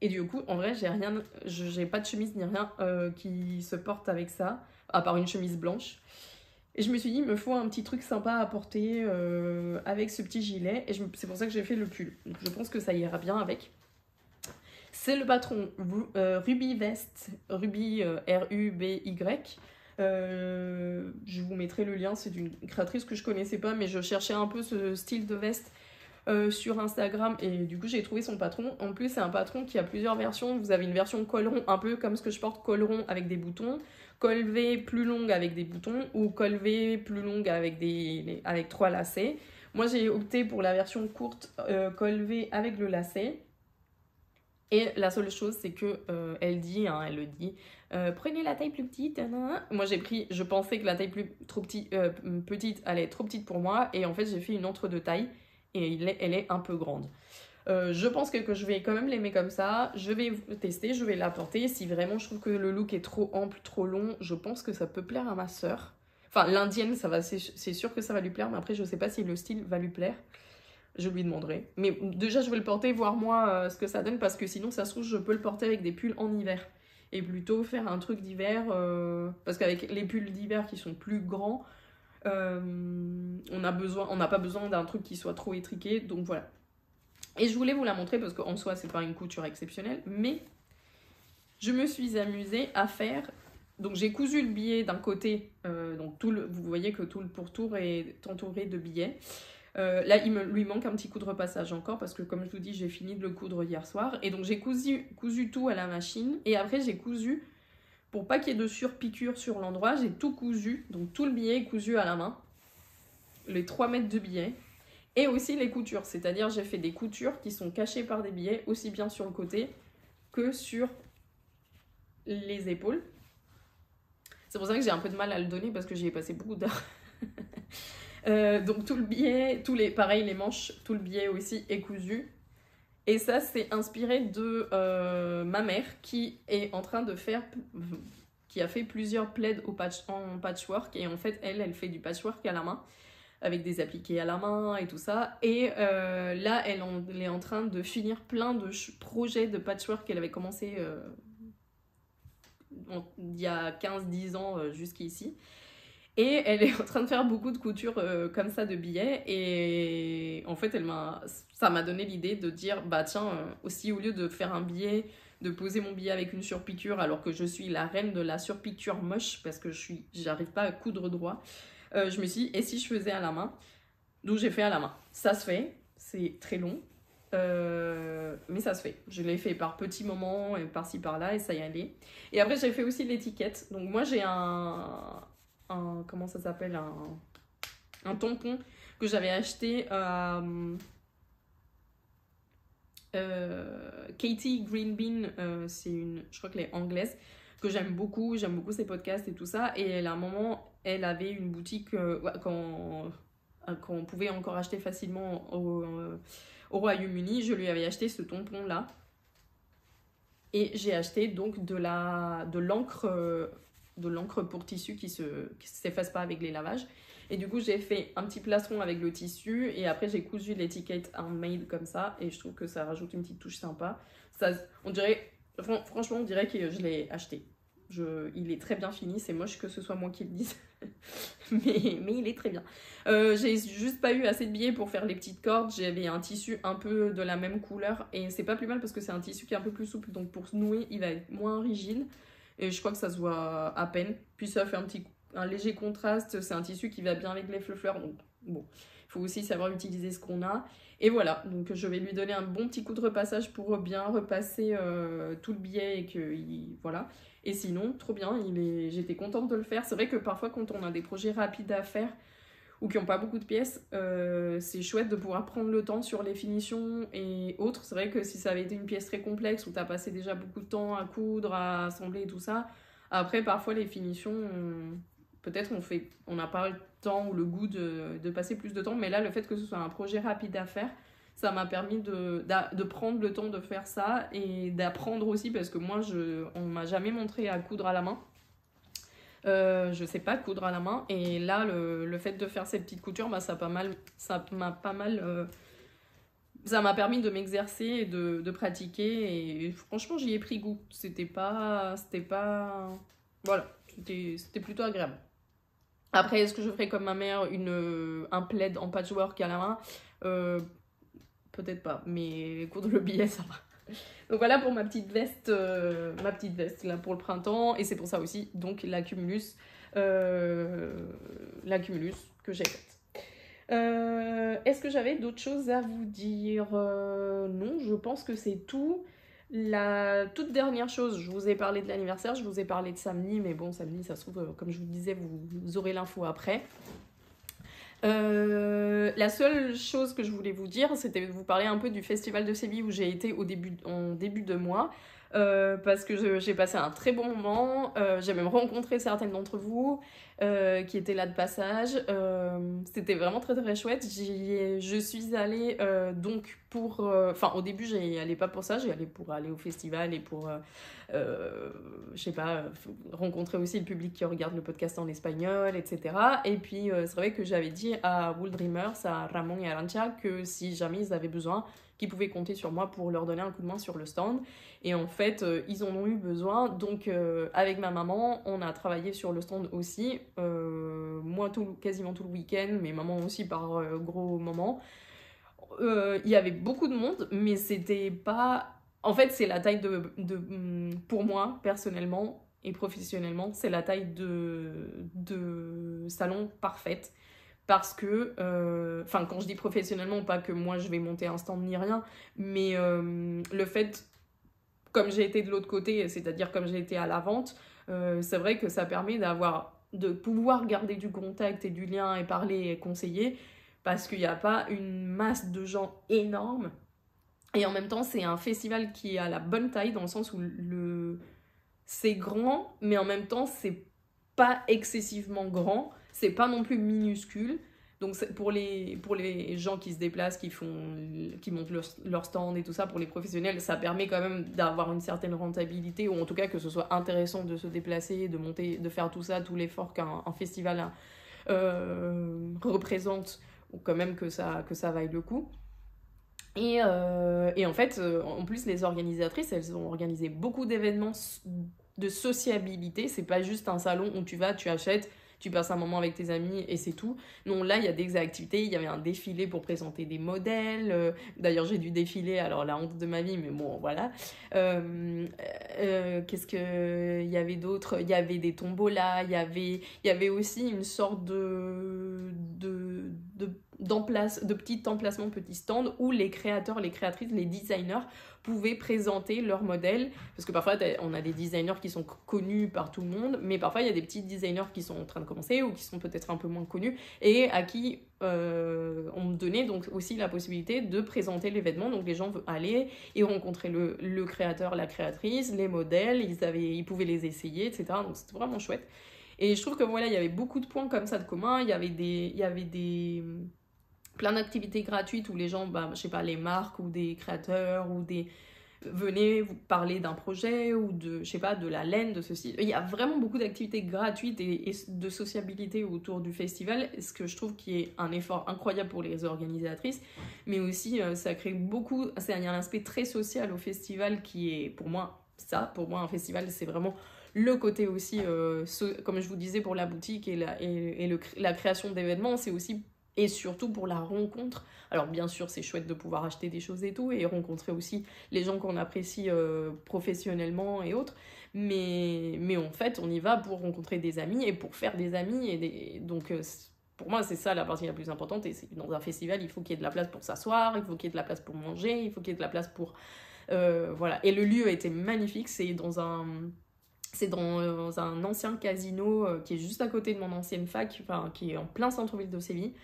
du coup en vrai j'ai pas de chemise ni rien qui se porte avec ça, à part une chemise blanche. Et je me suis dit, il me faut un petit truc sympa à porter avec ce petit gilet. Et c'est pour ça que j'ai fait le pull. Donc je pense que ça ira bien avec. C'est le patron Ruby Vest, Ruby R-U-B-Y. Je vous mettrai le lien, c'est une créatrice que je connaissais pas, mais je cherchais un peu ce style de veste sur Instagram et du coup j'ai trouvé son patron. En plus c'est un patron qui a plusieurs versions. Vous avez une version col rond, un peu comme ce que je porte, col rond avec des boutons, col V plus longue avec des boutons ou col V plus longue avec 3 lacets. Moi j'ai opté pour la version courte col V avec le lacet. Et la seule chose, c'est que elle le dit, prenez la taille plus petite. Moi, je pensais que la taille petite allait être trop petite pour moi, et en fait, j'ai fait une entre-deux taille, et elle est un peu grande. Je pense que je vais quand même l'aimer comme ça. Je vais tester, je vais la porter. Si vraiment je trouve que le look est trop ample, trop long, je pense que ça peut plaire à ma sœur. Enfin, l'indienne, c'est sûr que ça va lui plaire, mais après, je sais pas si le style va lui plaire. Je lui demanderai. Mais déjà, je vais le porter, voir moi ce que ça donne, parce que sinon, ça se trouve, je peux le porter avec des pulls en hiver. Et plutôt faire un truc d'hiver, parce qu'avec les pulls d'hiver qui sont plus grands, on n'a pas besoin d'un truc qui soit trop étriqué, donc voilà. Et je voulais vous la montrer, parce qu'en soi, c'est pas une couture exceptionnelle, mais je me suis amusée à faire... Donc j'ai cousu le billet d'un côté, donc vous voyez que tout le pourtour est entouré de billets. Là, lui manque un petit coup de repassage encore parce que, comme je vous dis, j'ai fini de le coudre hier soir. Et donc, j'ai cousu tout à la machine. Et après, j'ai cousu, pour pas qu'il y ait de surpiqûre sur l'endroit, j'ai tout cousu. Donc, tout le billet est cousu à la main. Les 3 mètres de billet. Et aussi les coutures. C'est-à-dire, j'ai fait des coutures qui sont cachées par des billets, aussi bien sur le côté que sur les épaules. C'est pour ça que j'ai un peu de mal à le donner parce que j'y ai passé beaucoup d'heures. Donc tout le billet, pareil les manches, tout le billet aussi est cousu. Et ça c'est inspiré de ma mère qui est en train de qui a fait plusieurs plaids en patchwork. Et en fait elle fait du patchwork à la main, avec des appliqués à la main et tout ça. Et là elle est en train de finir plein de projets de patchwork qu'elle avait commencé il y a 15-10 ans jusqu'ici. Et elle est en train de faire beaucoup de coutures comme ça de billets. Et en fait, ça m'a donné l'idée de dire, bah tiens, aussi au lieu de faire un billet, de poser mon billet avec une surpiqûre, alors que je suis la reine de la surpiqûre moche, parce que j'arrive pas à coudre droit, je me suis dit, et si je faisais à la main? Donc j'ai fait à la main. Ça se fait, c'est très long, mais ça se fait. Je l'ai fait par petits moments, et par-ci par-là, et ça y allait. Et après, j'ai fait aussi l'étiquette. Donc moi, j'ai comment ça s'appelle, un tampon que j'avais acheté à Katie Greenbean, je crois qu'elle est anglaise, que j'aime beaucoup ses podcasts et tout ça. Et à un moment, elle avait une boutique qu'on pouvait encore acheter facilement au Royaume-Uni. Je lui avais acheté ce tampon-là. Et j'ai acheté donc de l'encre pour tissu qui s'efface pas avec les lavages. Et du coup, j'ai fait un petit plastron avec le tissu et après, j'ai cousu l'étiquette handmade comme ça. Et je trouve que ça rajoute une petite touche sympa. Franchement, on dirait que je l'ai acheté. Il est très bien fini. C'est moche que ce soit moi qui le dise. mais il est très bien. J'ai juste pas eu assez de billets pour faire les petites cordes. J'avais un tissu un peu de la même couleur. Et c'est pas plus mal parce que c'est un tissu qui est un peu plus souple. Donc pour se nouer, il va être moins rigide. Et je crois que ça se voit à peine. Puis ça fait un léger contraste. C'est un tissu qui va bien avec les fleurs. Donc bon, il faut aussi savoir utiliser ce qu'on a. Et voilà, donc je vais lui donner un bon petit coup de repassage pour bien repasser tout le billet et voilà. Et sinon, trop bien, j'étais contente de le faire. C'est vrai que parfois quand on a des projets rapides à faire ou qui n'ont pas beaucoup de pièces, c'est chouette de pouvoir prendre le temps sur les finitions et autres. C'est vrai que si ça avait été une pièce très complexe où tu as passé déjà beaucoup de temps à coudre, à assembler et tout ça, après parfois les finitions, peut-être on n'a pas le temps ou le goût de passer plus de temps, mais là le fait que ce soit un projet rapide à faire, ça m'a permis de prendre le temps de faire ça et d'apprendre aussi parce que moi on m'a jamais montré à coudre à la main. Je sais pas coudre à la main et là le fait de faire ces petites coutures, bah, ça m'a permis de m'exercer et de pratiquer et franchement j'y ai pris goût. Voilà, c'était plutôt agréable. Après, est-ce que je ferais comme ma mère un plaid en patchwork à la main? Peut-être pas, mais coudre le billet, ça va. Donc voilà pour ma petite veste là pour le printemps. Et c'est pour ça aussi, donc la cumulus que j'ai faite. Est-ce que j'avais d'autres choses à vous dire? Non, je pense que c'est tout. La toute dernière chose, je vous ai parlé de l'anniversaire, je vous ai parlé de samedi, mais bon, samedi, ça se trouve, comme je vous disais, vous aurez l'info après. La seule chose que je voulais vous dire, c'était de vous parler un peu du festival de Séville où j'ai été en début de mois. Parce que j'ai passé un très bon moment. J'ai même rencontré certaines d'entre vous qui étaient là de passage. C'était vraiment très très chouette. Je suis allée donc pour... Enfin, au début, j'y allais pas pour ça. J'y allais pour aller au festival et pour, je sais pas, rencontrer aussi le public qui regarde le podcast en espagnol, etc. Et puis, c'est vrai que j'avais dit à Wool Dreamers, à Ramon et à Arancha, que si jamais ils avaient besoin, qu'ils pouvaient compter sur moi pour leur donner un coup de main sur le stand. Et en fait, ils en ont eu besoin. Donc, avec ma maman, on a travaillé sur le stand aussi. Moi, quasiment tout le week-end, mais maman aussi par gros moments. Il y avait beaucoup de monde, mais c'était pas... En fait, c'est la taille pour moi, personnellement et professionnellement, c'est la taille de salon parfaite. Parce que, enfin, quand je dis professionnellement, pas que moi je vais monter un stand ni rien, mais le fait, comme j'ai été de l'autre côté, c'est-à-dire comme j'ai été à la vente, c'est vrai que ça permet de pouvoir garder du contact et du lien et parler et conseiller, parce qu'il n'y a pas une masse de gens énorme. Et en même temps, c'est un festival qui a la bonne taille, dans le sens où c'est grand, mais en même temps, c'est pas excessivement grand. C'est pas non plus minuscule. Donc pour les gens qui se déplacent, qui montent leur stand et tout ça, pour les professionnels, ça permet quand même d'avoir une certaine rentabilité, ou en tout cas que ce soit intéressant de se déplacer, de faire tout ça, tout l'effort qu'un festival représente, ou quand même que ça vaille le coup. Et en fait, en plus, les organisatrices, elles ont organisé beaucoup d'événements de sociabilité. C'est pas juste un salon où tu vas, tu achètes, tu passes un moment avec tes amis et c'est tout. Non, là, il y a des activités. Il y avait un défilé pour présenter des modèles. D'ailleurs, j'ai dû défiler, alors la honte de ma vie, mais bon, voilà. Qu'est-ce qu'il y avait d'autre? Il y avait des tombolas, il y avait aussi une sorte de de petits emplacements, petits stands où les créateurs, les créatrices, les designers pouvaient présenter leurs modèles. Parce que parfois, on a des designers qui sont connus par tout le monde, mais parfois, il y a des petits designers qui sont en train de commencer ou qui sont peut-être un peu moins connus et à qui on me donnait donc aussi la possibilité de présenter l'événement. Donc les gens allaient et rencontraient le créateur, la créatrice, les modèles, ils pouvaient les essayer, etc. Donc c'était vraiment chouette. Et je trouve que voilà, il y avait beaucoup de points comme ça de commun. Il y avait plein d'activités gratuites où les gens, bah, je sais pas, les marques ou des créateurs ou des venez vous parler d'un projet ou de, je sais pas, de la laine, de ceci. Il y a vraiment beaucoup d'activités gratuites et de sociabilité autour du festival, ce que je trouve qui est un effort incroyable pour les organisatrices, mais aussi ça crée beaucoup, il y a un aspect très social au festival qui est pour moi un festival c'est vraiment le côté aussi, comme je vous disais pour la boutique et la création d'événements, c'est aussi et surtout pour la rencontre. Alors bien sûr, c'est chouette de pouvoir acheter des choses et tout, et rencontrer aussi les gens qu'on apprécie professionnellement et autres, mais en fait, on y va pour rencontrer des amis et pour faire des amis, donc pour moi, c'est ça la partie la plus importante, et dans un festival, il faut qu'il y ait de la place pour s'asseoir, il faut qu'il y ait de la place pour manger, il faut qu'il y ait de la place pour... voilà, et le lieu a été magnifique, c'est dans un ancien casino qui est juste à côté de mon ancienne fac, enfin, qui est en plein centre-ville de Séville,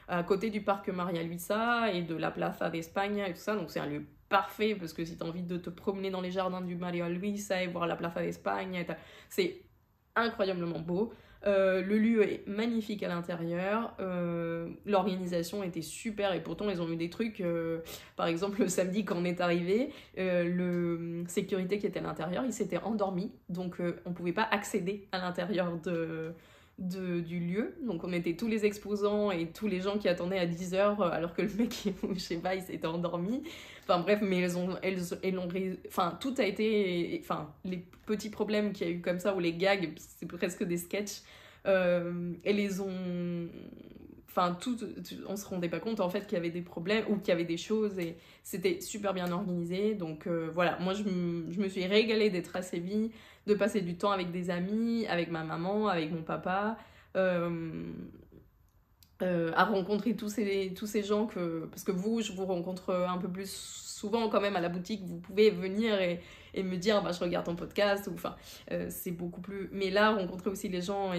à côté du parc Maria Luisa et de la Plaza d'Espagne et tout ça. Donc c'est un lieu parfait parce que si tu as envie de te promener dans les jardins du Maria Luisa et voir la Plaza d'Espagne, c'est incroyablement beau. Le lieu est magnifique à l'intérieur, l'organisation était super et pourtant ils ont eu des trucs, par exemple le samedi quand on est arrivé, le sécurité qui était à l'intérieur il s'était endormi, donc on pouvait pas accéder à l'intérieur du lieu, donc on était tous les exposants et tous les gens qui attendaient à 10h alors que le mec je sais pas il s'était endormi, enfin bref, mais enfin tout a été, enfin les petits problèmes qu'il y a eu comme ça ou les gags, c'est presque des sketchs, et les ont, enfin on se rendait pas compte en fait qu'il y avait des problèmes ou qu'il y avait des choses et c'était super bien organisé, donc voilà, moi je me suis régalée d'être à Séville, de passer du temps avec des amis, avec ma maman, avec mon papa, à rencontrer tous ces gens parce que je vous rencontre un peu plus souvent quand même à la boutique, vous pouvez venir et me dire bah, je regarde ton podcast, ou enfin c'est beaucoup plus, mais là rencontrer aussi les gens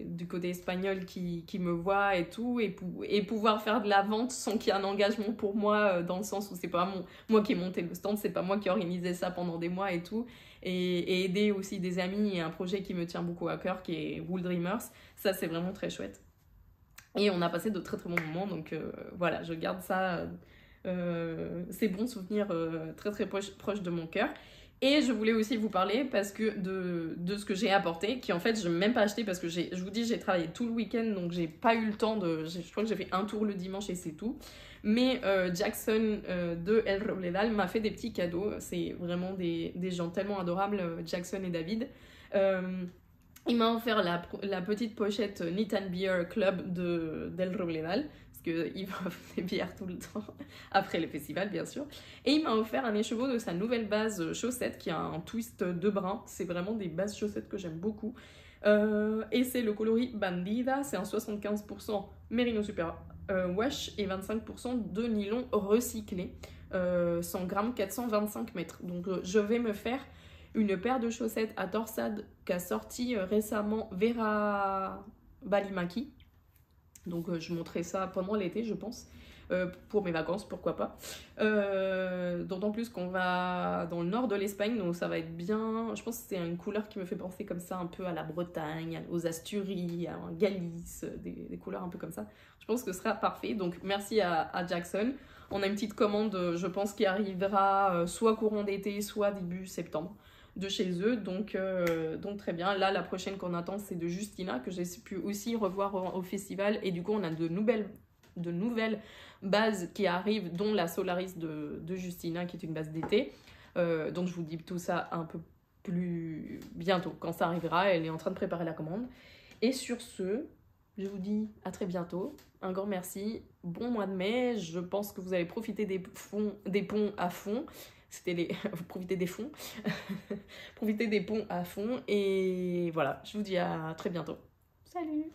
du côté espagnol qui me voient et tout, et pouvoir faire de la vente sans qu'il y ait un engagement pour moi, dans le sens où c'est pas moi qui ai monté le stand, c'est pas moi qui ai organisé ça pendant des mois et tout, et aider aussi des amis et un projet qui me tient beaucoup à cœur qui est Wool Dreamers, ça c'est vraiment très chouette. Et on a passé de très très bons moments, donc voilà, je garde ça, ces bons souvenirs très très proches de mon cœur. Et je voulais aussi vous parler parce que de ce que j'ai apporté, qui en fait je n'ai même pas acheté parce que je vous dis j'ai travaillé tout le week-end, donc j'ai pas eu le temps je crois que j'ai fait un tour le dimanche et c'est tout. Mais Jackson de El Robledal m'a fait des petits cadeaux, c'est vraiment des gens tellement adorables, Jackson et David. Il m'a offert la petite pochette Neat and Beer Club d'El Robledal, parce qu'il m'offre des bières tout le temps, après le festival bien sûr. Et il m'a offert un écheveau de sa nouvelle base chaussette, qui a un twist de brun. C'est vraiment des bases chaussettes que j'aime beaucoup. Et c'est le coloris Bandida, c'est un 75% Merino Super Wash et 25% de nylon recyclé. 100 grammes, 425 mètres. Donc je vais me faire une paire de chaussettes à torsade qu'a sorti récemment Vera Balimaki. Donc je montrerai ça pendant l'été, je pense, pour mes vacances, pourquoi pas. D'autant plus qu'on va dans le nord de l'Espagne, donc ça va être bien. Je pense que c'est une couleur qui me fait penser comme ça un peu à la Bretagne, aux Asturies, à Galice, des couleurs un peu comme ça. Je pense que ce sera parfait, donc merci à Jackson. On a une petite commande, je pense, qui arrivera soit courant d'été, soit début septembre de chez eux, donc très bien. Là, la prochaine qu'on attend, c'est de Justina, que j'ai pu aussi revoir au festival, et du coup, on a de nouvelles bases qui arrivent, dont la Solaris de Justina, qui est une base d'été. Donc, je vous dis tout ça un peu plus bientôt, quand ça arrivera. Elle est en train de préparer la commande. Et sur ce, je vous dis à très bientôt. Un grand merci. Bon mois de mai. Je pense que vous allez profiter des ponts à fond. Vous profitez des fonds. Profitez des ponts à fond. Et voilà, je vous dis à très bientôt. Salut!